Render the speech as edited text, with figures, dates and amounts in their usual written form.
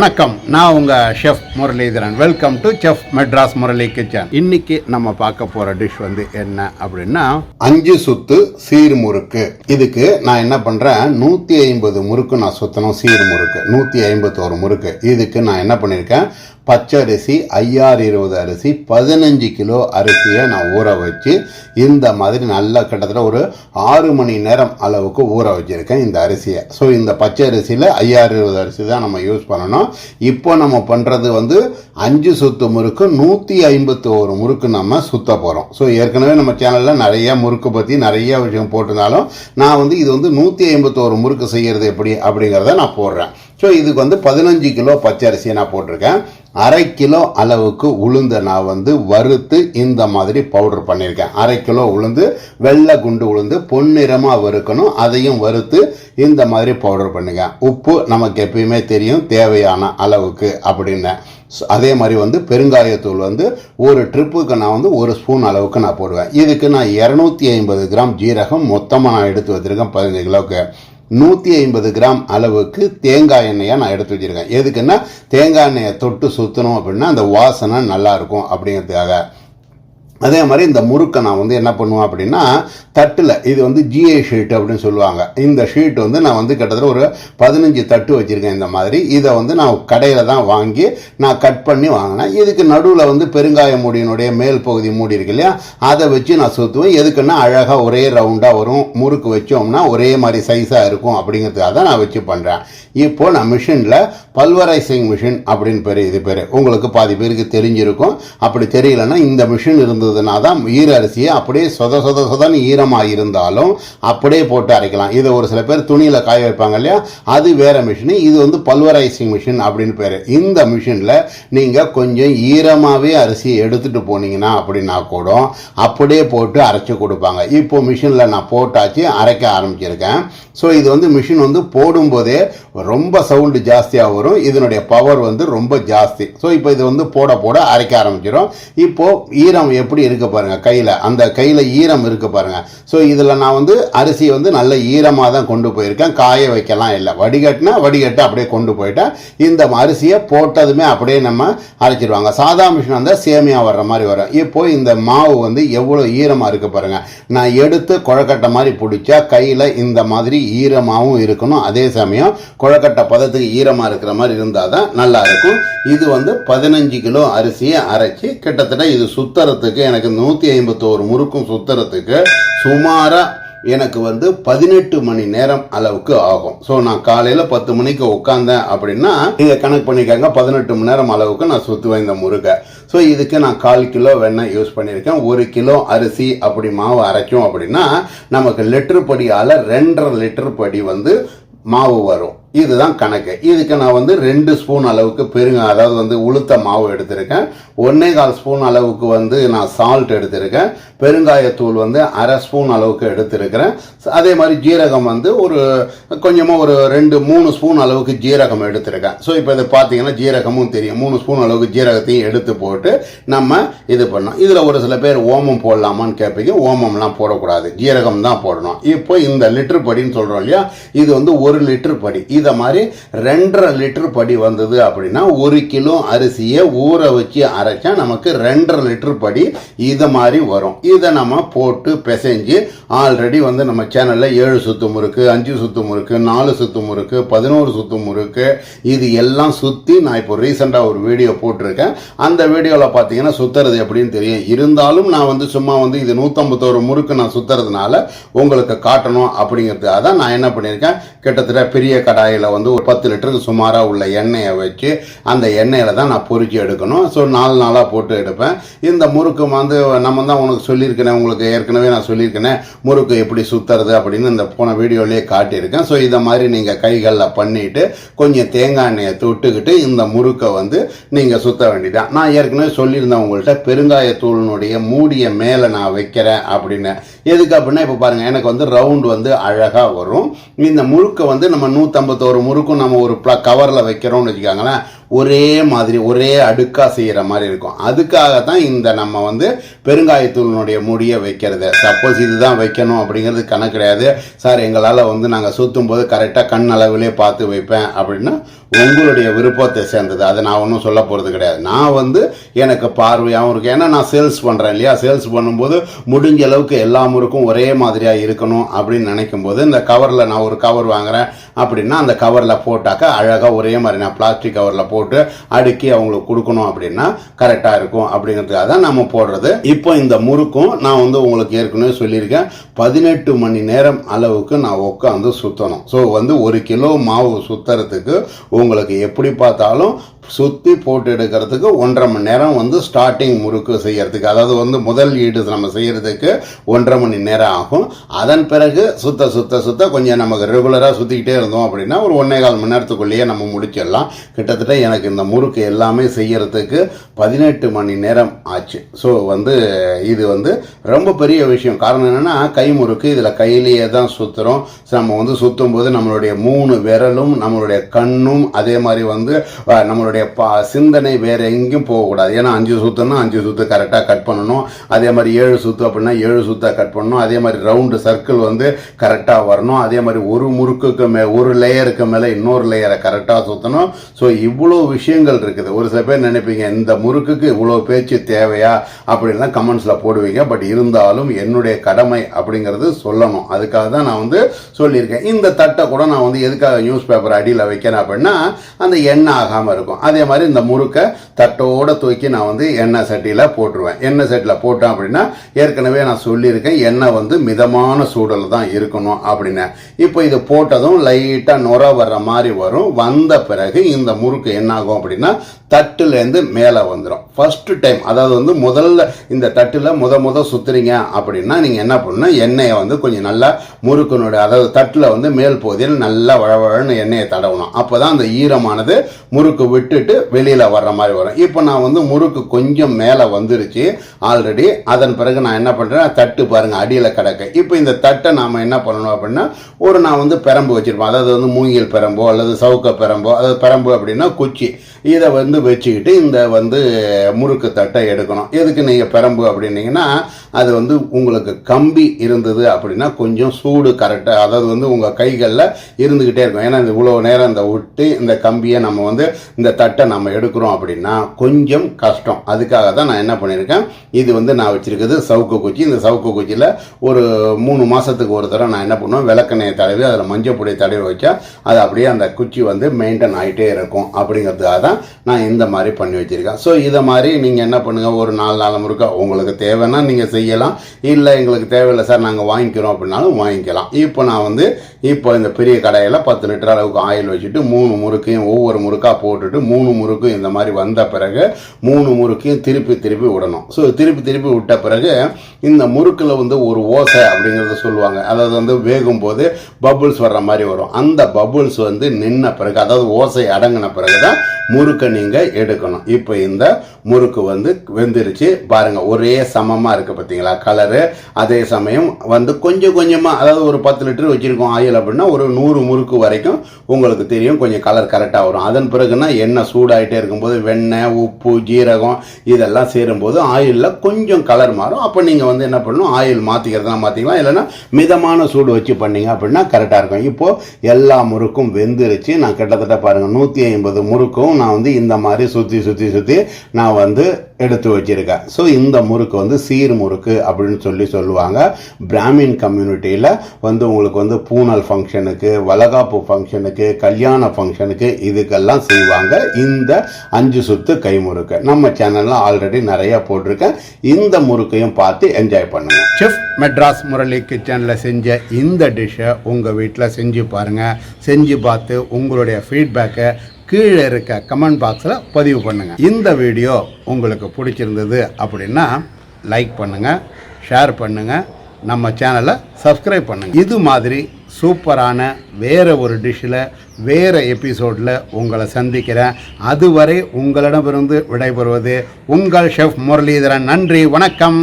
வணக்கம், நான் உங்கள் chef Muralidharan. Welcome to chef Madras Murali kitchen. இன்னைக்கு நம்ம பார்க்க போகிற டிஷ் வந்து என்ன அப்படின்னா 5 சுத்து சீர் முறுக்கு. இதுக்கு நான் என்ன பண்ணுறேன், 150 முறுக்கு நான் சுற்றணும். சீர் முறுக்கு 151 முறுக்கு. இதுக்கு நான் என்ன பண்ணியிருக்கேன், பச்சரிசி 5020 அரிசி 15 கிலோ அரிசியை நான் ஊற வச்சு இந்த மாதிரி நல்லா கிட்டத்தட்ட ஒரு 6 மணி நேரம் அளவுக்கு ஊற வச்சுருக்கேன் இந்த அரிசியை. ஸோ இந்த பச்சை அரிசியில் 5020 அரிசி தான் நம்ம யூஸ் பண்ணணும். இப்போ நம்ம பண்ணுறது வந்து 5 சுத்து முறுக்கு 151 முறுக்கு நம்ம சுத்த போகிறோம். ஸோ ஏற்கனவே நம்ம சேனலில் நிறைய முறுக்கு பற்றி நிறைய விஷயம் போட்டிருந்தாலும் நான் வந்து இது வந்து 151 முறுக்கு செய்கிறது எப்படி அப்படிங்கிறத நான் போடுறேன். ஸோ இதுக்கு வந்து 15 கிலோ பச்சை அரிசியை நான் போட்டிருக்கேன். 1/2 கிலோ அளவுக்கு உளுந்தை நான் வந்து வறுத்து இந்த மாதிரி பவுடர் பண்ணியிருக்கேன். 1/2 கிலோ உளுந்து, வெள்ளை குண்டு உளுந்து பொன்னிறமாக வறுக்கணும். அதையும் வறுத்து இந்த மாதிரி பவுடர் பண்ணுங்க. உப்பு நமக்கு எப்பயுமே தெரியும் தேவையான அளவுக்கு அப்படின்னு. அதே மாதிரி வந்து பெருங்காயத்தூள் வந்து ஒரு ட்ரிப்புக்கு நான் வந்து 1 ஸ்பூன் அளவுக்கு நான் போடுவேன். இதுக்கு நான் 250 கிராம் ஜீரகம் மொத்தமாக நான் எடுத்து வச்சுருக்கேன். 15 கிலோவுக்கு 150 கிராம் அளவுக்கு தேங்காய் எண்ணெயை நான் எடுத்து வச்சிருக்கேன். எதுக்குன்னா தேங்காய் எண்ணெயை தொட்டு சுற்றணும் அப்படின்னா அந்த வாசனை நல்லா இருக்கும் அப்படிங்கிறதுக்காக. அதே மாதிரி இந்த முறுக்கை நான் வந்து என்ன பண்ணுவேன் அப்படின்னா தட்டில், இது வந்து ஜிஏ ஷீட் அப்படின்னு சொல்லுவாங்க. இந்த ஷீட் வந்து நான் வந்து கிட்டத்தட்ட ஒரு 15 தட்டு வச்சுருக்கேன் இந்த மாதிரி. இதை வந்து நான் கடையில் தான் வாங்கி நான் கட் பண்ணி வாங்கினேன். இதுக்கு நடுவில் வந்து பெருங்காய மூடியினுடைய மேல் பகுதி மூடி இருக்கு இல்லையா, அதை வச்சு நான் சுற்றுவேன். எதுக்குன்னா அழகாக ஒரே ரவுண்டாக வரும். முறுக்கு வச்சோம்னா ஒரே மாதிரி சைஸாக இருக்கும் அப்படிங்கிறதுக்காக தான் நான் வச்சு பண்ணுறேன். இப்போ நான் மிஷினில் பல்வரைசிங் மிஷின் அப்படின்னு பேர், இது பேர் உங்களுக்கு பாதி பேருக்கு தெரிஞ்சிருக்கும். அப்படி தெரியலன்னா இந்த மிஷின் இருந்ததுன்னா தான் ஈர அரிசியை அப்படியே சொதன்னு ஈரமாக இருந்தாலும் அப்படியே போட்டு அரைக்கலாம். இதை ஒரு சில பேர் துணியில் காய வைப்பாங்க இல்லையா, அது வேற மிஷின். இது வந்து பல்வரைசிங் மிஷின் அப்படின்னு பேர். இந்த மிஷினில் நீங்கள் கொஞ்சம் ஈரமாகவே அரிசியை எடுத்துகிட்டு போனீங்கன்னா அப்படின்னா கூட அப்படியே போட்டு அரைச்சி கொடுப்பாங்க. இப்போ மிஷினில் நான் போட்டாச்சு, அரைக்க ஆரம்பிச்சிருக்கேன். ஸோ இது வந்து மிஷின் வந்து போடும்போதே ரொம்ப சவுண்டு ஜாஸ்தியாக வரும். இதனுடைய பவர் வந்து ரொம்ப ஜாஸ்தி. ஸோ இப்போ இது வந்து போட அரைக்க ஆரம்பிச்சிடும். இப்போ ஈரம் எப்படி இருக்கு பாருங்க, கையில் அந்த கையில் ஈரம் இருக்கு பாருங்க. ஸோ இதில் நான் வந்து அரிசி வந்து நல்ல ஈரமாக தான் கொண்டு போயிருக்கேன். காய வைக்கலாம் இல்லை, வடிகட்டு அப்படியே கொண்டு போயிட்டேன். இந்த அரிசியை போட்டதுமே அப்படியே நம்ம அரைச்சிடுவாங்க. சாதா மிஷின் வந்து சேமியா வர்ற மாதிரி வரும். இப்போ இந்த மாவு வந்து எவ்வளோ ஈரமாக இருக்கு பாருங்க. நான் எடுத்து குழக்கட்டை மாதிரி பிடிச்சா கையில் இந்த மாதிரி ஈரமாகவும் இருக்கணும். அதே சமயம் குழக்கட்டை பதத்துக்கு ஈரமாக இருக்கிற மாதிரி இருந்தால் தான் நல்லா இருக்கும். இது வந்து 15 கிலோ அரிசியை அரைச்சி கிட்டத்தட்ட இது சுத்தறதுக்கு எனக்கு 151 முறுக்கும் சுத்தறதுக்கு சுமாராக எனக்கு வந்து 18 மணி நேரம் அளவுக்கு ஆகும். ஸோ நான் காலையில் 10 மணிக்கு உட்காந்தேன் அப்படின்னா நீங்கள் கணக்கு பண்ணிக்காங்க, 18 மணி நேரம் அளவுக்கு நான் சுற்றுவேன் இந்த முறுக்கை. ஸோ இதுக்கு நான் 1/4 கிலோ வெண்ணெய் யூஸ் பண்ணியிருக்கேன். 1 கிலோ அரிசி அப்படி மாவு அரைச்சோம் அப்படின்னா நமக்கு லிட்டர் படியால் 2.5 லிட்டர் படி வந்து மாவு வரும். இதுதான் கணக்கு. இதுக்கு நான் வந்து 2 ஸ்பூன் அளவுக்கு அதாவது வந்து உளுத்த மாவு எடுத்திருக்கேன். 1.25 ஸ்பூன் அளவுக்கு வந்து நான் சால்ட் எடுத்திருக்கேன். பெருங்காயத்தூள் வந்து 1/2 ஸ்பூன் அளவுக்கு எடுத்திருக்கிறேன். அதே மாதிரி ஜீரகம் வந்து ஒரு கொஞ்சமாக ஒரு 2-3 ஸ்பூன் அளவுக்கு ஜீரகம் எடுத்திருக்கேன். ஸோ இப்போ இதை பார்த்தீங்கன்னா ஜீரகமும் தெரியும். 3 ஸ்பூன் அளவுக்கு ஜீரகத்தையும் எடுத்து போட்டு நம்ம இது பண்ணோம். இதில் ஒரு சில பேர் ஓமம் போடலாமான்னு கேட்பீங்க. ஓமம்லாம் போடக்கூடாது, ஜீரகம் தான் போடணும். இப்போ இந்த லிட்டர் படின்னு சொல்கிறோம் இல்லையா, இது வந்து 1 லிட்டர் படி. இதை மாதிரி 2.5 லிட்டர் படி வந்தது அப்படின்னா 1 கிலோ அரிசியை ஊற வச்சு அரைச்சா நமக்கு 2.5 லிட்டர் படி இதை மாதிரி வரும். இதை நம்ம போட்டு பிசைஞ்சு ஆல்ரெடி வந்து நம்ம சேனலில் 7 சுத்து முறுக்கு, 5 சுத்து முறுக்கு, 4 சுத்து முறுக்கு, 11 சுத்து முறுக்கு, இது எல்லாம் சுற்றி நான் இப்போ ரீசெண்டாக ஒரு வீடியோ போட்டிருக்கேன். அந்த வீடியோவில் பார்த்தீங்கன்னா சுத்துறது எப்படின்னு தெரியும். இருந்தாலும் நான் வந்து சும்மா வந்து இது 151 முறுக்கு நான் சுத்துறதுனால உங்களுக்கு காட்டணும் அப்படிங்கிறதுக்காக தான் நான் என்ன பண்ணியிருக்கேன், கிட்டத்தட்ட பெரிய கடாயில் வந்து ஒரு 10 லிட்டருக்கு சுமாராக உள்ள எண்ணெயை வச்சு அந்த எண்ணெயில் தான் நான் பொரிச்சு எடுக்கணும். ஸோ 4 நாளாக போட்டு எடுப்பேன். இந்த முறுக்கு வந்து நம்ம தான் உனக்கு சொல்லியிருக்கேன், உங்களுக்கு ஏற்கனவே நான் சொல்லியிருக்கேன் முறுக்கு எப்படி சுற்றுறது அப்படின்னு இந்த போன வீடியோலேயே காட்டியிருக்கேன். ஸோ இதை மாதிரி நீங்கள் கைகளில் பண்ணிவிட்டு கொஞ்சம் தேங்காய் எண்ணெயை தொட்டுக்கிட்டு இந்த முறுக்கை வந்து நீங்கள் சுற்ற வேண்டியதான். நான் ஏற்கனவே சொல்லியிருந்தேன் உங்கள்கிட்ட பெருங்காயத்தூளினுடைய மூடிய மேலே நான் வைக்கிறேன் அப்படின்னு. எதுக்கு அப்படின்னா இப்போ பாருங்கள் எனக்கு வந்து ரவுண்டு வந்து அழகாக வரும். இந்த முறுக்கை வந்து நம்ம 151 முறுக்கும் நம்ம ஒரு கவரில் வைக்கிறோம்னு வச்சுக்காங்களேன், ஒரே மாதிரி ஒரே அடுக்காக செய்கிற மாதிரி இருக்கும். அதுக்காக தான் இந்த நம்ம வந்து பெருங்காயத்தூளினுடைய முடியை வைக்கிறது. சப்போஸ் இதுதான் வைக்கணும் அப்படிங்கிறது கணக்கு கிடையாது. சார் எங்களால் வந்து நாங்கள் சுற்றும் போது கரெக்டாக கண் அளவிலே பார்த்து வைப்பேன் அப்படின்னா உங்களுடைய விருப்பத்தை சேர்ந்தது. அதை நான் ஒன்றும் சொல்ல போகிறது கிடையாது. நான் வந்து எனக்கு பார்வையாகவும் இருக்கு. ஏன்னா நான் சேல்ஸ் பண்ணுறேன் இல்லையா, சேல்ஸ் பண்ணும்போது முடிஞ்ச அளவுக்கு எல்லா முறுக்கும் ஒரே மாதிரியாக இருக்கணும் அப்படின்னு நினைக்கும் போது இந்த கவரில் நான் ஒரு கவர் வாங்குறேன் அப்படின்னா அந்த கவரில் போட்டாக்கா அழகாக ஒரே மாதிரி நான் பிளாஸ்டிக் கவரில் போட்டு அடுக்கி அவங்களுக்கு கொடுக்கணும் அப்படின்னா கரெக்டாக இருக்கும் அப்படிங்கிறதுக்காக தான் நம்ம போடுறது. இப்போ இந்த முறுக்கும் நான் வந்து உங்களுக்கு ஏற்கனவே சொல்லியிருக்கேன் 18 மணி நேரம் அளவுக்கு நான் உட்காந்து சுற்றணும். ஸோ வந்து 1 கிலோ மாவு சுற்றுறதுக்கு உங்களுக்கு எப்படி பார்த்தாலும் சுற்றி போட்டு எடுக்கிறதுக்கு 1.5 மணி நேரம் வந்து ஸ்டார்டிங் முறுக்கு செய்யறதுக்கு, அதாவது வந்து முதல் ஈடு நம்ம செய்யறதுக்கு 1.5 மணி நேரம் ஆகும். அதன் பிறகு சுத்த சுத்த சுத்த கொஞ்சம் நமக்கு ரெகுலராக சுற்றிக்கிட்டே இருந்தோம் அப்படின்னா ஒரு 1.25 மணி நேரத்துக்குள்ளேயே நம்ம முடிச்சிடலாம். கிட்டத்தட்ட எனக்கு இந்த முறுக்கு எல்லாமே செய்யறதுக்கு 18 மணி நேரம் ஆச்சு. ஸோ வந்து இது வந்து ரொம்ப பெரிய விஷயம். காரணம் என்னென்னா கை முறுக்கு, இதில் கையிலேயே தான் சுற்றுறோம். நம்ம வந்து சுற்றும் போது நம்மளுடைய 3 விரலும் நம்மளுடைய கண்ணும் அதே மாதிரி வந்து நம்மளுடைய சிந்தனை வேற எங்கேயும் போகக்கூடாது. ஏன்னா 5 சுத்தம்னா 5 சுத்து கரெக்டாக கட் பண்ணணும். அதே மாதிரி 7 சுத்து அப்படின்னா 7 சுத்தா கட் பண்ணணும். அதே மாதிரி ரவுண்டு சர்க்கிள் வந்து கரெக்டாக வரணும். அதே மாதிரி ஒரு முறுக்குக்கு ஒரு லேயருக்கு மேலே இன்னொரு லேயரை கரெக்டாக சுற்றணும். ஸோ இவ்வளோ விஷயங்கள் இருக்குது. ஒரு சில பேர் நினைப்பீங்க இந்த முறுக்குக்கு இவ்வளோ பேச்சு தேவையா அப்படின்லாம் கமெண்ட்ஸில் போடுவீங்க. பட் இருந்தாலும் என்னுடைய கடமை அப்படிங்கிறது சொல்லணும். அதுக்காக தான் நான் வந்து சொல்லியிருக்கேன். இந்த தட்டை கூட நான் வந்து எதுக்காக நியூஸ் பேப்பர் அடியில் வைக்கிறேன் அப்படின்னா அந்த எண்ணெய் ஆகாமல் இருக்கும். அதே மாதிரி இந்த முறுக்கை தட்டோட தூக்கி நான் வந்து எண்ணெய் சட்டியில் போட்டுருவேன். எண்ணெய் சட்டியில் போட்டேன் அப்படின்னா ஏற்கனவே நான் சொல்லியிருக்கேன் எண்ணெய் வந்து மிதமான சூடில் தான் இருக்கணும் அப்படின்னு. இப்போ இது போட்டதும் லைட்டாக நுர வர்ற மாதிரி வரும். வந்த பிறகு இந்த முறுக்கு என்ன ஆகும் அப்படின்னா தட்டுலேருந்து மேலே வந்துடும். ஃபர்ஸ்ட் டைம், அதாவது வந்து முதல்ல இந்த தட்டில் முத சுற்றுறீங்க அப்படின்னா நீங்கள் என்ன பண்ணணும், எண்ணெயை வந்து கொஞ்சம் நல்லா முறுக்குனுடைய அதாவது தட்டில் வந்து மேல் பகுதியில் நல்லா வழவழன்னு எண்ணெயை தடவணும். அப்போ தான் அந்த ஈரமானது முறுக்கு விட்டுட்டு வெளியில் வர்ற மாதிரி வரும். இப்போ நான் வந்து முறுக்கு கொஞ்சம் மேலே வந்துருச்சு ஆல்ரெடி. அதன் பிறகு நான் என்ன பண்ணுறேன், தட்டு பாருங்கள் அடியில் கிடக்கு. இப்போ இந்த தட்டை நாம் என்ன பண்ணணும் அப்படின்னா நான் வந்து பெரம்பு வச்சுருப்பேன். அதாவது வந்து மூங்கில் பெரம்போ அல்லது சவுக்க பெரம்போ, அதாவது பெரம்பு அப்படின்னா குச்சி, இதை வந்து வச்சுக்கிட்டு இந்த வந்து முறுக்கு தட்டை எடுக்கணும். எதுக்கு நீங்கள் பெரம்பு அப்படின்னீங்கன்னா அது வந்து உங்களுக்கு கம்பி இருந்தது அப்படின்னா கொஞ்சம் சூடு கரெக்டாக, அதாவது வந்து உங்கள் கைகளில் இருந்துக்கிட்டே இருக்கும். ஏன்னா இவ்வளோ நேரம் இந்த விட்டு இந்த கம்பியை நம்ம வந்து இந்த தட்டை நம்ம எடுக்கிறோம் அப்படின்னா கொஞ்சம் கஷ்டம். அதுக்காக தான் நான் என்ன பண்ணியிருக்கேன், இது வந்து நான் வச்சுருக்கிறது சவுக்கு குச்சி. இந்த சவுக்கு குச்சியில் ஒரு 3 மாதத்துக்கு ஒரு தடவை நான் என்ன பண்ணுவேன், விளக்கெண்ணெயை தடவி அதில் மஞ்சள் பொடியை தடவி வச்சா அது அப்படியே அந்த குச்சி வந்து மெயின்டைன் ஆகிட்டே இருக்கும். அப்படிங்கிறதுக்காக தான் நான் இந்த மாதிரி பண்ணி வச்சுருக்கேன். ஸோ இதை மாதிரி நீங்கள் என்ன பண்ணுங்கள், ஒரு 4 முறுக்கா உங்களுக்கு தேவைன்னா நீங்கள் செய்யலாம். இல்லை எங்களுக்கு தேவையில்லை சார் நாங்கள் வாங்கிக்கிறோம் அப்படின்னாலும் வாங்கிக்கலாம். இப்போ நான் வந்து இந்த பெரிய கடையில் 10 லிட்டர் அளவுக்கு ஆயில் வச்சுட்டு 3 முறுக்கையும் ஒவ்வொரு முறுக்காக போட்டுட்டு 3 முறுக்கும் இந்த மாதிரி வந்த பிறகு 3 முறுக்கையும் திருப்பி விடணும். ஸோ திருப்பி விட்ட பிறகு இந்த முறுக்கில் வந்து ஒரு ஓசை அப்படிங்கிறத சொல்லுவாங்க. அதாவது வந்து வேகும் போது பபுள்ஸ் வர்ற மாதிரி வரும். அந்த பபுள்ஸ் வந்து நின்ன பிறகு, அதாவது ஓசை அடங்கின பிறகு தான் முறுக்கை நீங்கள் எடுக்கணும். இப்போ இந்த முறுக்கு வந்து வெந்துருச்சு பாருங்க, ஒரே சமமாக இருக்குது பார்த்தீங்களா கலரு. அதே சமயம் வந்து கொஞ்சம் கொஞ்சமாக, அதாவது ஒரு 10 லிட்டர் வச்சுருக்கோம் ஆயில் அப்படின்னா ஒரு 100 முறுக்கு வரைக்கும் உங்களுக்கு தெரியும் கொஞ்சம் கலர் கரெக்டாக வரும். அதன் பிறகுனா எண்ணெய் சூடாகிட்டே இருக்கும்போது வெண்ணெய், உப்பு, ஜீரகம் இதெல்லாம் சேரும்போது ஆயிலில் கொஞ்சம் கலர் மாறும். அப்போ நீங்கள் வந்து என்ன பண்ணணும், ஆயில் மாற்றிக்கிறதுனா மாற்றிக்கலாம், இல்லைன்னா மிதமான சூடு வச்சு பண்ணீங்க அப்படின்னா கரெக்டாக இருக்கும். இப்போது எல்லா முறுக்கும் வெந்துருச்சு. நான் கிட்டத்தட்ட பாருங்கள் 150 முறுக்கும் நான் வந்து இந்த மாதிரி சுற்றி நான் வந்து எடுத்து வச்சிருக்கேன். ஸோ இந்த முறுக்கு வந்து சீர் முறுக்கு அப்படின்னு சொல்லுவாங்க. பிராமின் கம்யூனிட்டியில் வந்து உங்களுக்கு வந்து பூனல் ஃபங்க்ஷனுக்கு, வளகாப்பு ஃபங்க்ஷனுக்கு, கல்யாண ஃபங்க்ஷனுக்கு இதுக்கெல்லாம் செய்வாங்க இந்த 5 சுத்து கை முறுக்கு. நம்ம சேனலில் ஆல்ரெடி நிறைய போட்டிருக்கேன். இந்த முறுக்கையும் பார்த்து என்ஜாய் பண்ணுங்க. செஃப் மெட்ராஸ் முரளி கிச்சனில் செஞ்ச இந்த டிஷ்ஷை உங்கள் வீட்டில் செஞ்சு பாருங்கள். செஞ்சு பார்த்து உங்களுடைய ஃபீட்பேக்கை கீழே இருக்க கமெண்ட் பாக்ஸில் பதிவு பண்ணுங்கள். இந்த வீடியோ உங்களுக்கு பிடிச்சிருந்தது அப்படின்னா லைக் பண்ணுங்கள், ஷேர் பண்ணுங்கள், நம்ம சேனலை சப்ஸ்கிரைப் பண்ணுங்கள். இது மாதிரி சூப்பரான வேறு ஒரு டிஷ்ஷில் வேறு எபிசோடில் உங்களை சந்திக்கிறேன். அதுவரை உங்களிடமிருந்து விடைபெறுவது உங்கள் ஷெஃப் முரளிதரன். நன்றி, வணக்கம்.